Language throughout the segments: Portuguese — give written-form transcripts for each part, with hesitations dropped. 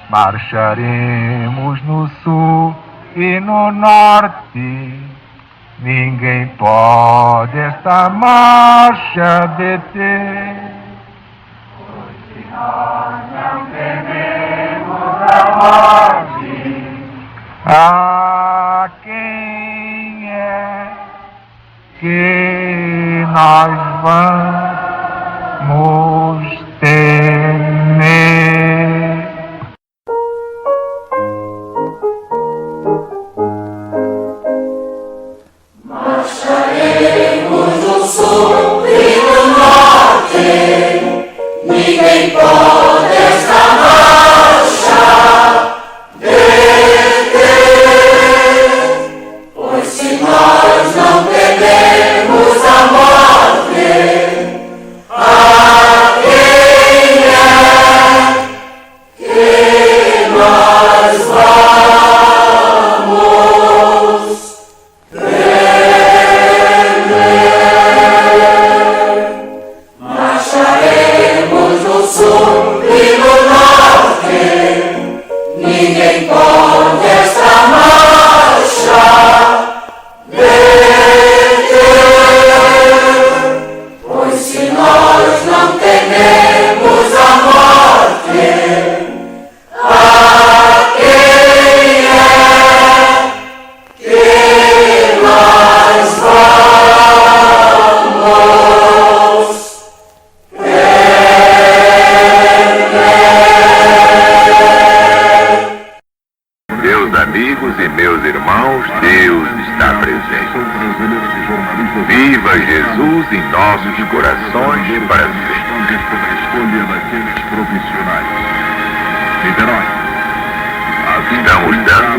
Marcharemos no sul e no norte, ninguém pode esta marcha deter. Pois se nós não tememos a morte, a quem é que nós vamos temer? Marcharemos no sul e no norte, ninguém pode esta marcha deter. Pois se nós não tememos a morte, a quem é que nós vamos marcharemos no sul e no norte, ninguém pode esta marcha deter. Pois se nós não tememos a morte, a quem é que nós vamos Meus amigos e meus irmãos, Deus está presente. Viva Jesus em nossos corações para sempre. Estamos dando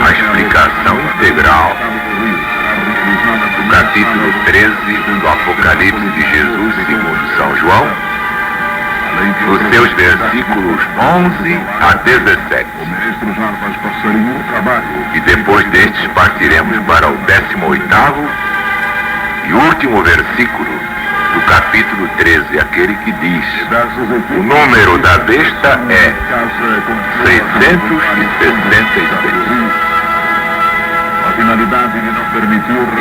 a explicação integral do capítulo 13 do Apocalipse de Jesus segundo São João, nos seus versículos 11 a 17. E depois destes partiremos para o 18º e último versículo do capítulo 13, aquele que diz: o número da besta é 666.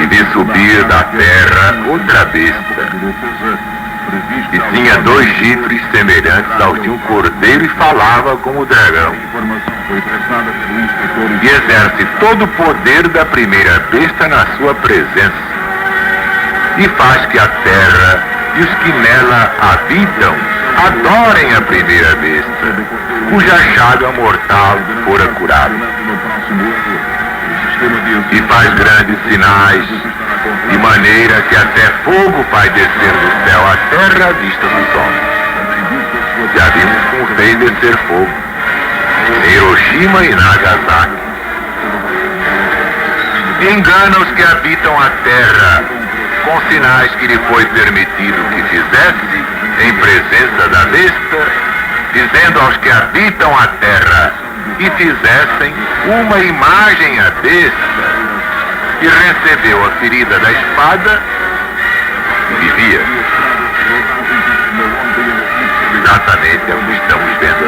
E de subir da terra outra besta, e tinha 2 chifres semelhantes aos de um cordeiro e falava como o dragão. E exerce todo o poder da primeira besta na sua presença, e faz que a terra e os que nela habitam adorem a primeira besta, cuja chaga mortal fora curada. E faz grandes sinais, de maneira que até fogo faz descer do céu à terra à vista dos homens. Já vimos como fez descer fogo em Hiroshima e Nagasaki. Engana os que habitam a terra com sinais que lhe foi permitido que fizesse em presença da besta, dizendo aos que habitam a terra que fizessem uma imagem à besta, e recebeu a ferida da espada e vivia. Exatamente é o que estamos vendo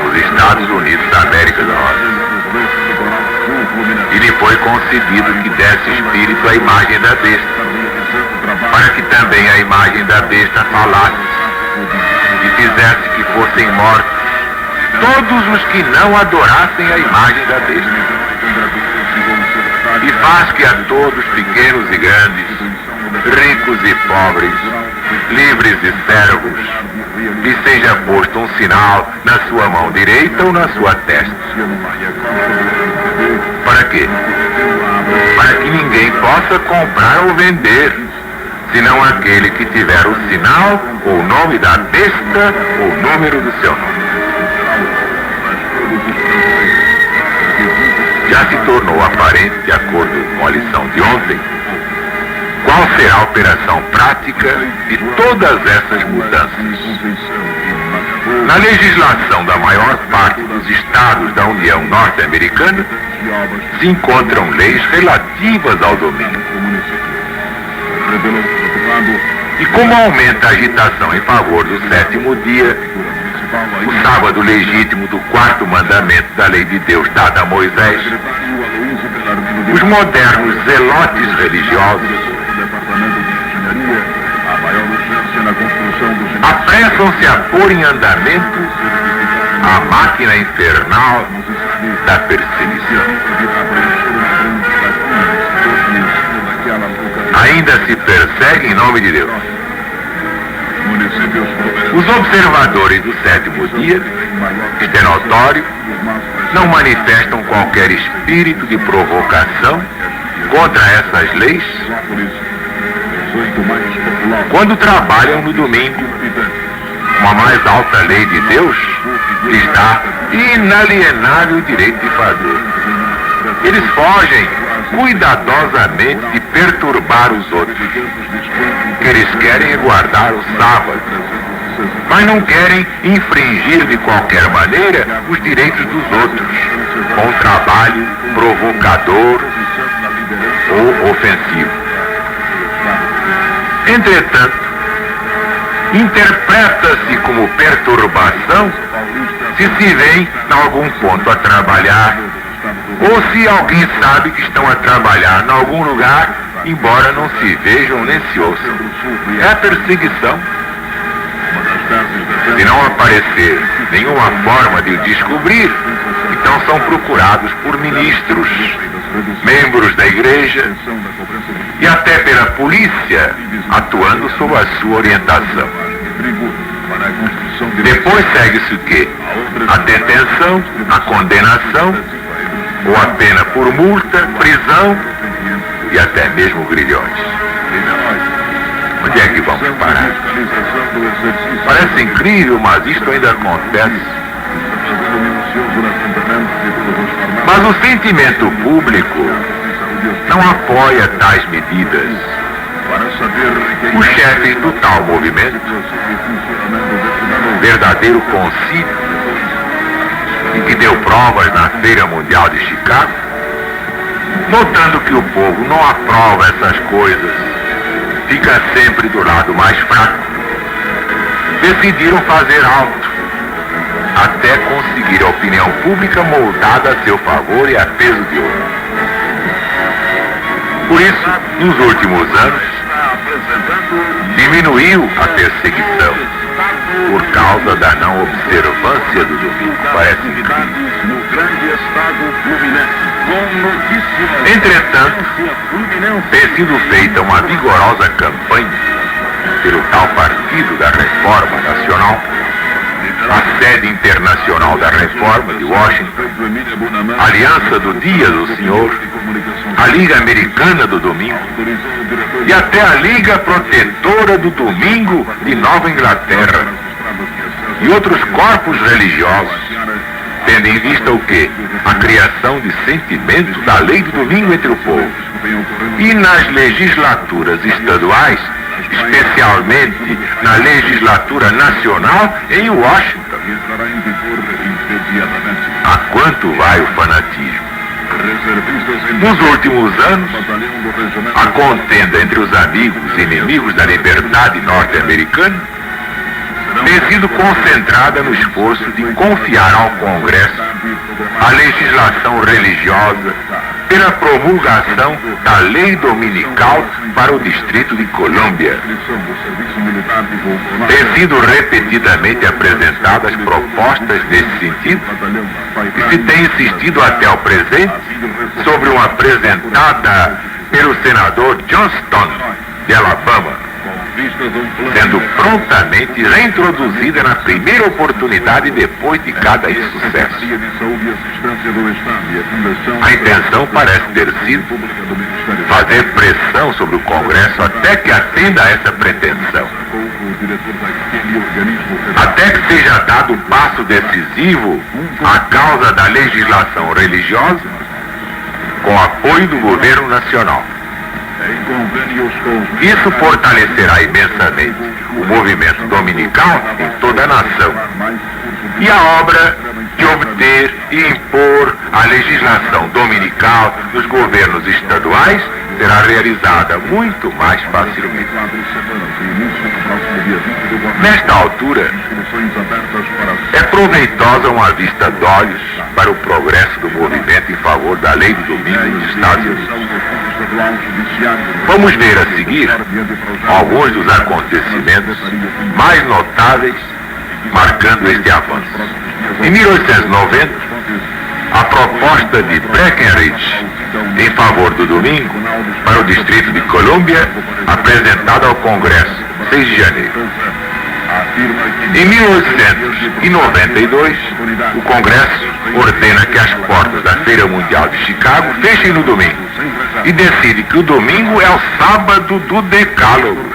nos Estados Unidos da América do Norte. E lhe foi concedido que desse espírito à imagem da besta, para que também a imagem da besta falasse e fizesse que fossem mortos todos os que não adorassem a imagem da besta. E faz que a todos, pequenos e grandes, ricos e pobres, livres e servos, lhe seja posto um sinal na sua mão direita ou na sua testa. Para quê? Para que ninguém possa comprar ou vender, senão aquele que tiver o sinal ou o nome da besta ou o número do seu nome. Já se tornou aparente, de acordo com a lição de ontem, qual será a operação prática de todas essas mudanças. Na legislação da maior parte dos estados da União Norte-Americana se encontram leis relativas ao domínio. E como aumenta a agitação em favor do sétimo dia, o sábado legítimo do quarto mandamento da lei de Deus dada a Moisés, os modernos zelotes religiosos apressam-se a pôr em andamento a máquina infernal da perseguição. Ainda se persegue em nome de Deus. Os observadores do sétimo dia, isto é notório, não manifestam qualquer espírito de provocação contra essas leis quando trabalham no domingo. Uma mais alta lei de Deus lhes dá inalienável direito de fazer. Eles fogem cuidadosamente de perturbar os outros. O que eles querem é guardar o sábado, mas não querem infringir de qualquer maneira os direitos dos outros, com um trabalho provocador ou ofensivo. Entretanto, interpreta-se como perturbação se vem em algum ponto a trabalhar, ou se alguém sabe que estão a trabalhar em algum lugar, embora não se vejam nem se ouçam. É a perseguição. Se não aparecer nenhuma forma de o descobrir, então são procurados por ministros, membros da igreja e até pela polícia, atuando sob a sua orientação. Depois segue-se o quê? A detenção, a condenação, ou a pena por multa, prisão e até mesmo grilhões. Onde é que vamos parar? Parece incrível, mas isto ainda acontece. Mas o sentimento público não apoia tais medidas. Os chefes do tal movimento, verdadeiro concílio, em que deu provas na Feira Mundial de Chicago, notando que o povo não aprova essas coisas, fica sempre do lado mais fraco, decidiram fazer alto, até conseguir a opinião pública moldada a seu favor e a peso de ouro. Por isso, nos últimos anos, diminuiu a perseguição por causa da não observância do domingo. Parece incrível. Entretanto, tem sido feita uma vigorosa campanha pelo tal Partido da Reforma Nacional, a sede internacional da Reforma de Washington, a Aliança do Dia do Senhor, a Liga Americana do Domingo e até a Liga Protetora do Domingo de Nova Inglaterra e outros corpos religiosos, tendo em vista o quê? A criação de sentimento da lei do domingo entre o povo. E nas legislaturas estaduais, especialmente na legislatura nacional em Washington. A quanto vai o fanatismo? Nos últimos anos, a contenda entre os amigos e inimigos da liberdade norte-americana tem sido concentrada no esforço de confiar ao Congresso a legislação religiosa pela promulgação da lei dominical para o Distrito de Colômbia. Têm sido repetidamente apresentadas propostas nesse sentido e se tem insistido até o presente sobre uma apresentada pelo senador Johnston, de Alabama, sendo prontamente reintroduzida na primeira oportunidade depois de cada insucesso. A intenção parece ter sido fazer pressão sobre o Congresso até que atenda a essa pretensão, até que seja dado um passo decisivo à causa da legislação religiosa com apoio do governo nacional. Isso fortalecerá imensamente o movimento dominical em toda a nação. E a obra de obter e impor a legislação dominical nos governos estaduais será realizada muito mais facilmente. Nesta altura, é proveitosa uma vista d'olhos para o progresso do movimento em favor da lei do domingo nos Estados Unidos. Vamos ver a seguir alguns dos acontecimentos mais notáveis marcando este avanço. Em 1890, a proposta de Breckinridge em favor do domingo para o Distrito de Colômbia, apresentada ao Congresso, 6 de janeiro. Em 1892, o Congresso ordena que as portas da Feira Mundial de Chicago fechem no domingo e decide que o domingo é o sábado do Decálogo.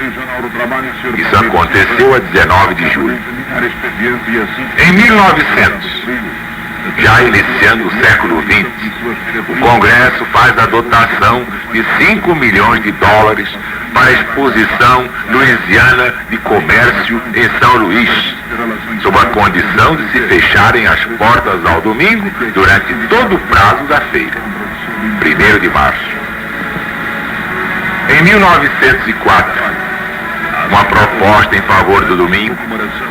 Isso aconteceu a 19 de julho. Em 1900, já iniciando o século XX, o Congresso faz a dotação de $5 milhões para a exposição Louisiana de Comércio em São Luís, sob a condição de se fecharem as portas ao domingo durante todo o prazo da feira, 1º de março. Em 1904, uma proposta em favor do domingo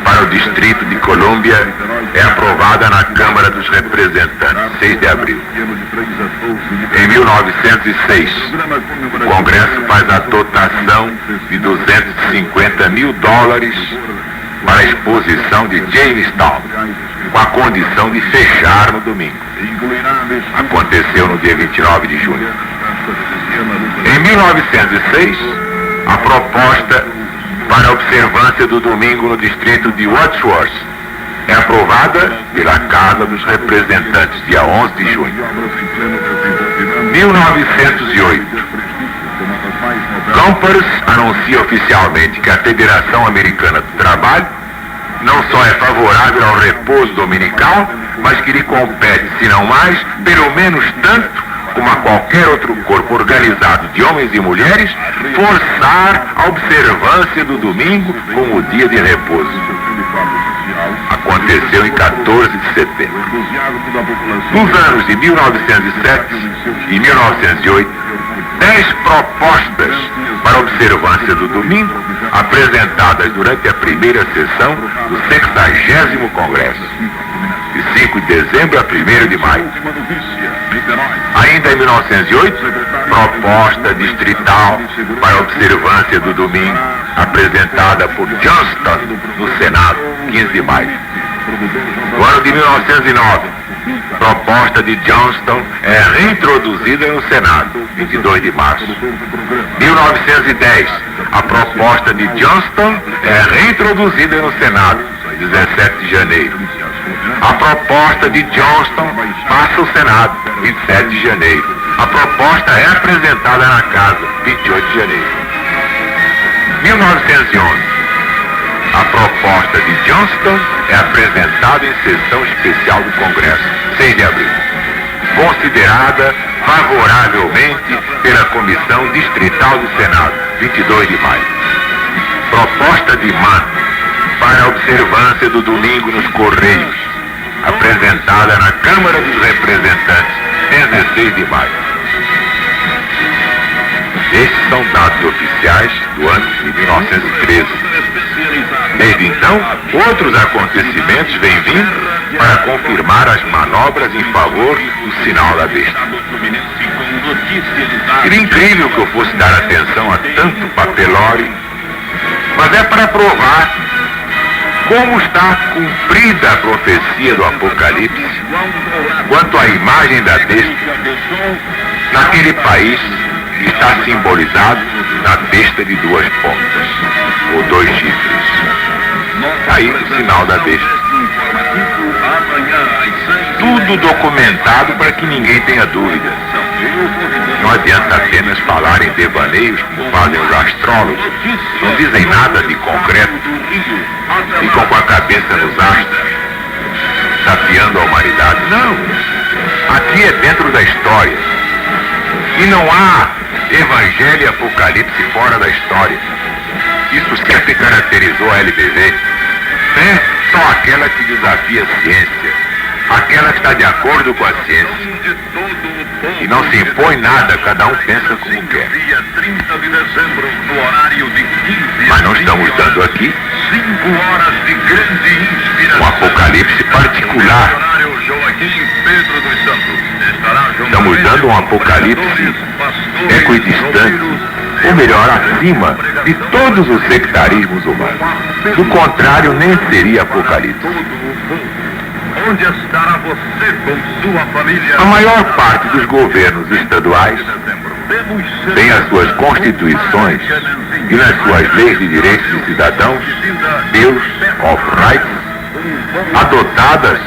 para o Distrito de Colômbia é aprovada na Câmara dos Representantes, 6 de abril. Em 1906, o Congresso faz a dotação de $250 mil para a exposição de Jamestown, com a condição de fechar no domingo. Aconteceu no dia 29 de junho. Em 1906, a proposta para a observância do domingo no distrito de Wadsworth é aprovada pela Casa dos Representantes, dia 11 de junho. 1908. Gompers anuncia oficialmente que a Federação Americana do Trabalho não só é favorável ao repouso dominical, mas que lhe compete, se não mais, pelo menos tanto como a qualquer outro corpo organizado de homens e mulheres, forçar a observância do domingo como o dia de repouso. Aconteceu em 14 de setembro. Nos anos de 1907 e 1908, 10 propostas para a observância do domingo, apresentadas durante a primeira sessão do 60º Congresso, de 5 de dezembro a 1º de maio. Ainda em 1908, proposta distrital para a observância do domingo, apresentada por Johnston no Senado, 15 de maio. No ano de 1909, proposta de Johnston é reintroduzida no Senado, 22 de março. 1910, a proposta de Johnston é reintroduzida no Senado, 17 de janeiro. A proposta de Johnston passa ao Senado, 27 de janeiro. A proposta é apresentada na Casa, 28 de janeiro. 1911. A proposta de Johnston é apresentada em sessão especial do Congresso, 6 de abril. Considerada favoravelmente pela Comissão Distrital do Senado, 22 de maio. Proposta de Mann para a observância do domingo nos Correios, apresentada na Câmara dos Representantes, 16 de maio. Estes são dados oficiais do ano de 1913. Desde então, outros acontecimentos vêm vindo para confirmar as manobras em favor do sinal da besta. Seria incrível que eu fosse dar atenção a tanto papelório, mas é para provar como está cumprida a profecia do Apocalipse quanto à imagem da besta naquele país que está simbolizado na besta de 2 pontas, ou 2 chifres. Aí o sinal da besta. Tudo documentado para que ninguém tenha dúvida. Não adianta apenas falar em devaneios como fazem os astrólogos. Não dizem nada de concreto. Ficam com a cabeça nos astros, desafiando a humanidade. Não. Aqui é dentro da história. E não há evangelho e apocalipse fora da história. Isso sempre caracterizou a LBV. É só aquela que desafia a ciência, aquela que está de acordo com a ciência. E não se impõe nada, cada um pensa como quer. Mas não estamos dando aqui 5 horas de grande inspiração. Um apocalipse particular. Estamos dando um apocalipse equidistante, ou melhor, acima de todos os sectarismos humanos. Do contrário, nem seria apocalipse. Onde estará você com sua família? A maior parte dos governos estaduais tem as suas constituições e nas suas leis de direitos de cidadãos, Bills of Rights, adotadas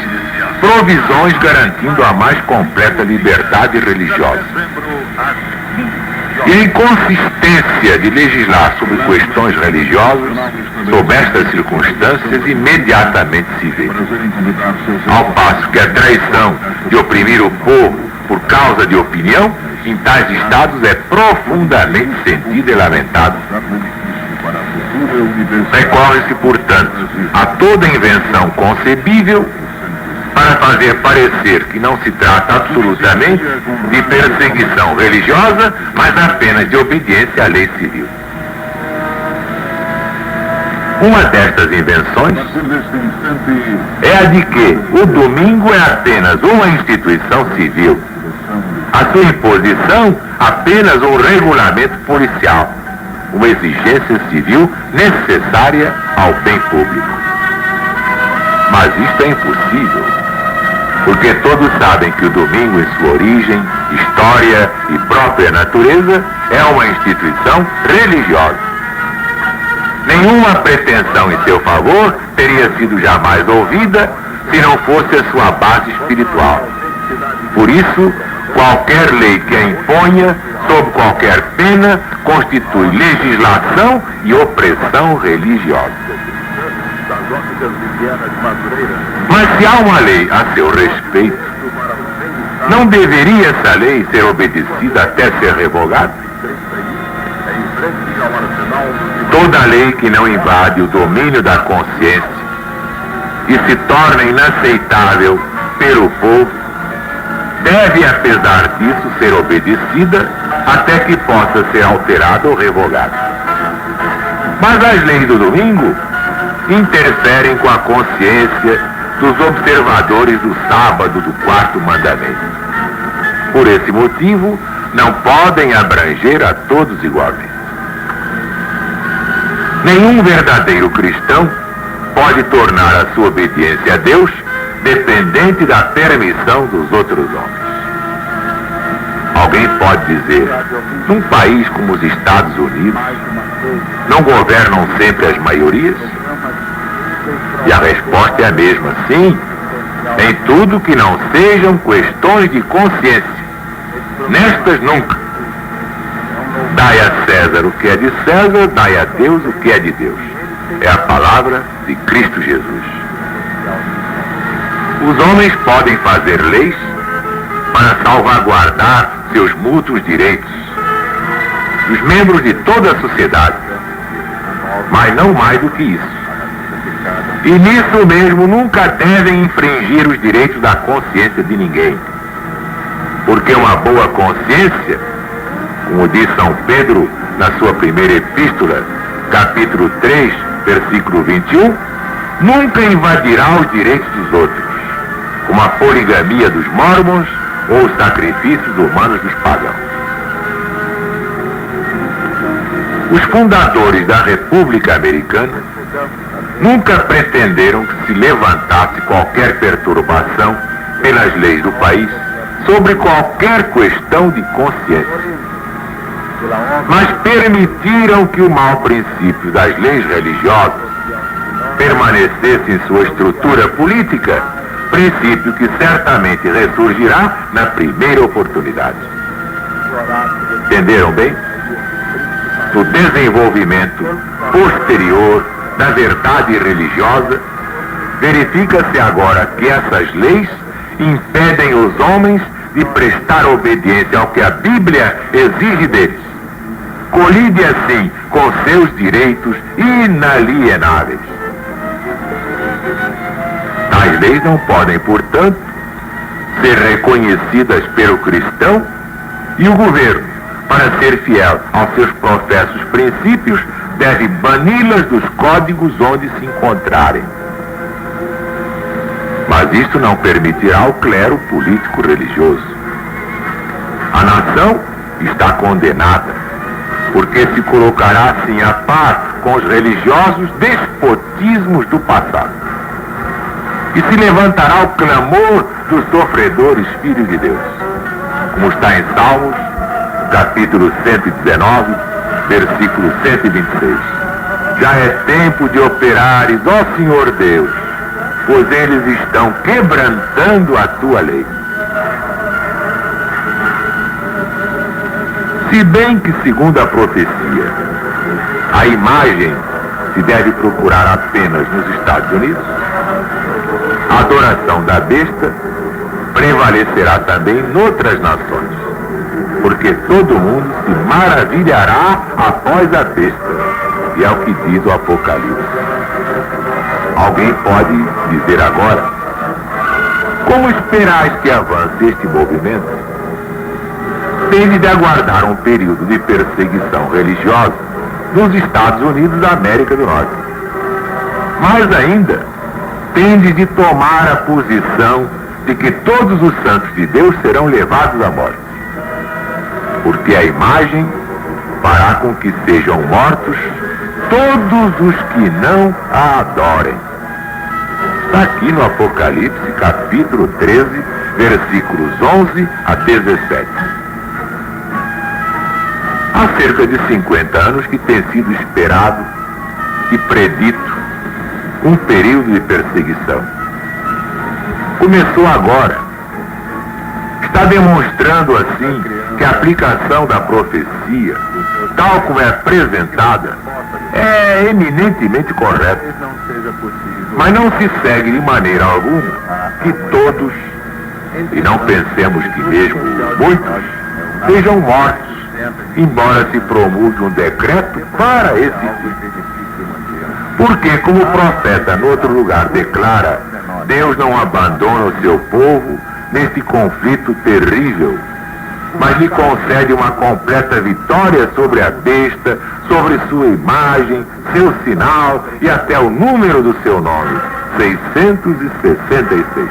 provisões garantindo a mais completa liberdade religiosa. E a inconsistência de legislar sobre questões religiosas, sob estas circunstâncias, imediatamente se vê. Ao passo que a traição de oprimir o povo por causa de opinião, em tais estados é profundamente sentida e lamentada. Recorre-se, portanto, a toda invenção concebível para fazer parecer que não se trata absolutamente de perseguição religiosa, mas apenas de obediência à lei civil. Uma destas invenções é a de que o domingo é apenas uma instituição civil, a sua imposição apenas um regulamento policial, uma exigência civil necessária ao bem público. Mas isto é impossível, porque todos sabem que o domingo, em sua origem, história e própria natureza, é uma instituição religiosa. Nenhuma pretensão em seu favor teria sido jamais ouvida se não fosse a sua base espiritual. Por isso, qualquer lei que a imponha, sob qualquer pena, constitui legislação e opressão religiosa. Mas se há uma lei a seu respeito, não deveria essa lei ser obedecida até ser revogada? Toda lei que não invade o domínio da consciência e se torna inaceitável pelo povo, deve, apesar disso, ser obedecida até que possa ser alterada ou revogada. Mas as leis do domingo interferem com a consciência dos observadores do sábado do quarto mandamento. Por esse motivo, não podem abranger a todos igualmente. Nenhum verdadeiro cristão pode tornar a sua obediência a Deus dependente da permissão dos outros homens. Alguém pode dizer, num país como os Estados Unidos, não governam sempre as maiorias? E a resposta é a mesma, sim, em tudo que não sejam questões de consciência. Nestas nunca. Dai a César o que é de César, dai a Deus o que é de Deus. É a palavra de Cristo Jesus. Os homens podem fazer leis para salvaguardar seus mútuos direitos, os membros de toda a sociedade, mas não mais do que isso. E nisso mesmo nunca devem infringir os direitos da consciência de ninguém. Porque uma boa consciência, como diz São Pedro na sua primeira epístola, capítulo 3, versículo 21, nunca invadirá os direitos dos outros, como a poligamia dos mórmons ou os sacrifícios humanos dos pagãos. Os fundadores da República Americana nunca pretenderam que se levantasse qualquer perturbação pelas leis do país sobre qualquer questão de consciência. Mas permitiram que o mau princípio das leis religiosas permanecesse em sua estrutura política, princípio que certamente ressurgirá na primeira oportunidade. Entenderam bem? No desenvolvimento posterior da verdade religiosa, verifica-se agora que essas leis impedem os homens de prestar obediência ao que a Bíblia exige deles. Colide assim com seus direitos inalienáveis. Tais leis não podem, portanto, ser reconhecidas pelo cristão e o governo, para ser fiel aos seus professos princípios, deve bani-las dos códigos onde se encontrarem. Mas isto não permitirá ao clero político-religioso. A nação está condenada, porque se colocará assim a par com os religiosos despotismos do passado. E se levantará o clamor dos sofredores filhos de Deus, como está em Salmos, capítulo 119, versículo 126. Já é tempo de operares, ó Senhor Deus, pois eles estão quebrantando a tua lei. Se bem que, segundo a profecia, a imagem se deve procurar apenas nos Estados Unidos, a adoração da besta prevalecerá também noutras nações, porque todo mundo se maravilhará após a besta, e é o que diz o Apocalipse. Alguém pode dizer agora, como esperais que avance este movimento? Tende de aguardar um período de perseguição religiosa nos Estados Unidos da América do Norte. Mais ainda, tende de tomar a posição de que todos os santos de Deus serão levados à morte, porque a imagem fará com que sejam mortos todos os que não a adorem. Está aqui no Apocalipse, capítulo 13, versículos 11 a 17. Há cerca de 50 anos que tem sido esperado e predito um período de perseguição. Começou agora. Está demonstrando assim que a aplicação da profecia, tal como é apresentada, é eminentemente correta. Mas não se segue de maneira alguma que todos, e não pensemos que mesmo muitos, sejam mortos, embora se promulgue um decreto para esse fim. Porque, como o profeta no outro lugar declara, Deus não abandona o seu povo neste conflito terrível, mas lhe concede uma completa vitória sobre a besta, sobre sua imagem, seu sinal e até o número do seu nome, 666.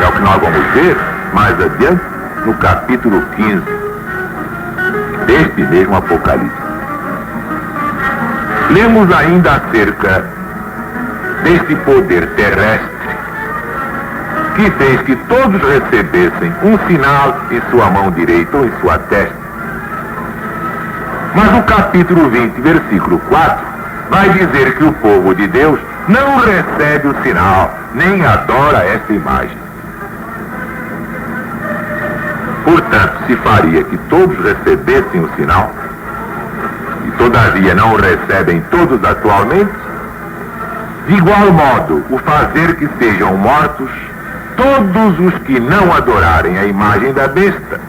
É o que nós vamos ver mais adiante no capítulo 15 deste mesmo Apocalipse. Lemos ainda acerca deste poder terrestre que fez que todos recebessem um sinal em sua mão direita ou em sua testa. Mas no capítulo 20, versículo 4, vai dizer que o povo de Deus não recebe o sinal, nem adora esta imagem. Portanto, se faria que todos recebessem o sinal, e todavia não o recebem todos atualmente, de igual modo, o fazer que sejam mortos todos os que não adorarem a imagem da besta,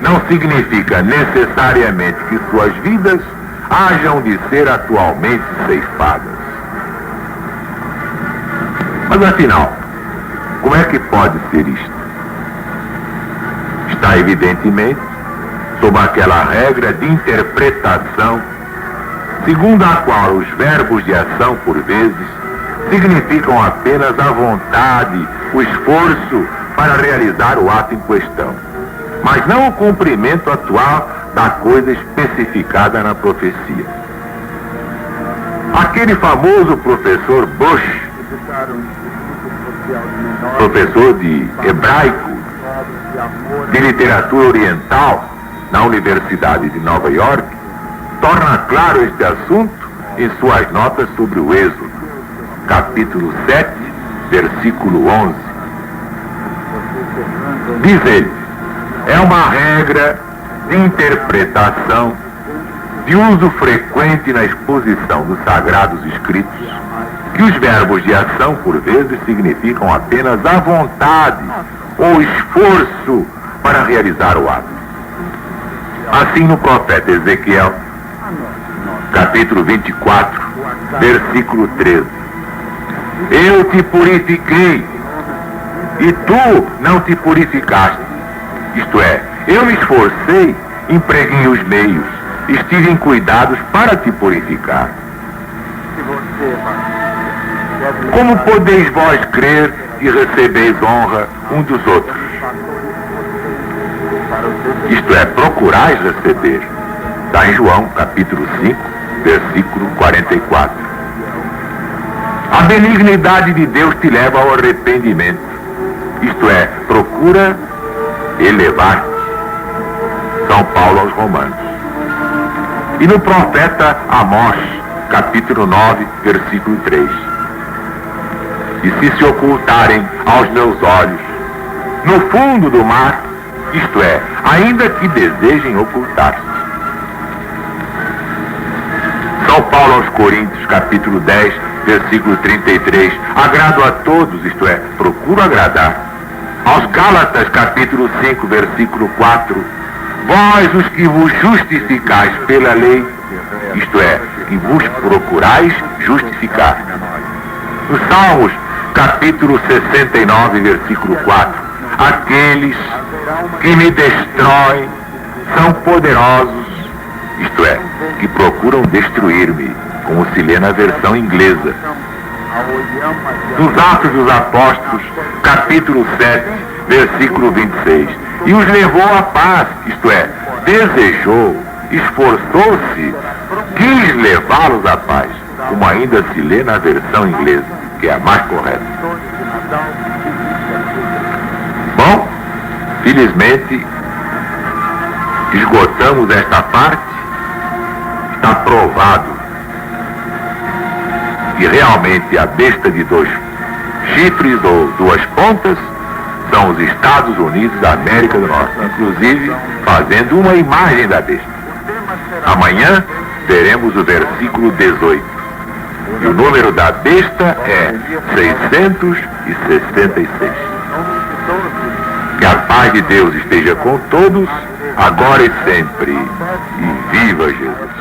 não significa necessariamente que suas vidas hajam de ser atualmente ceifadas. Mas afinal, como é que pode ser isto? Está evidentemente sob aquela regra de interpretação, segundo a qual os verbos de ação, por vezes, significam apenas a vontade, o esforço para realizar o ato em questão, mas não o cumprimento atual da coisa especificada na profecia. Aquele famoso professor Bush, professor de hebraico, de literatura oriental, na Universidade de Nova York, torna claro este assunto em suas notas sobre o Êxodo, capítulo 7, versículo 11. Diz ele, é uma regra de interpretação, de uso frequente na exposição dos Sagrados Escritos, que os verbos de ação, por vezes, significam apenas a vontade ou esforço para realizar o ato. Assim, no profeta Ezequiel, capítulo 24, versículo 13. Eu te purifiquei, e tu não te purificaste. Isto é, eu me esforcei, empreguei os meios, estive em cuidados para te purificar. Como podeis vós crer e recebeis honra um dos outros? Isto é, procurais receber. Está em João, capítulo 5, versículo 44. A benignidade de Deus te leva ao arrependimento. Isto é, procura elevar-te. São Paulo aos Romanos. E no profeta Amós, capítulo 9, versículo 3. E se ocultarem aos meus olhos no fundo do mar, isto é, ainda que desejem ocultar-se. São Paulo aos Coríntios, capítulo 10, versículo 33. Agrado a todos, isto é, procuro agradar. Aos Gálatas, capítulo 5, versículo 4. Vós os que vos justificais pela lei, isto é, que vos procurais justificar. Nos Salmos, capítulo 69, versículo 4. Aqueles que me destroem são poderosos, isto é, que procuram destruir-me, como se lê na versão inglesa. Nos Atos dos Apóstolos, capítulo 7, versículo 26. E os levou à paz, isto é, desejou, esforçou-se, quis levá-los à paz, como ainda se lê na versão inglesa, que é a mais correta. Bom, felizmente, esgotamos esta parte. Está provado que realmente a besta de 2 chifres ou 2 pontas são os Estados Unidos da América do Norte, inclusive fazendo uma imagem da besta. Amanhã veremos o versículo 18. E o número da besta é 666. Que a paz de Deus esteja com todos, agora e sempre. E viva Jesus!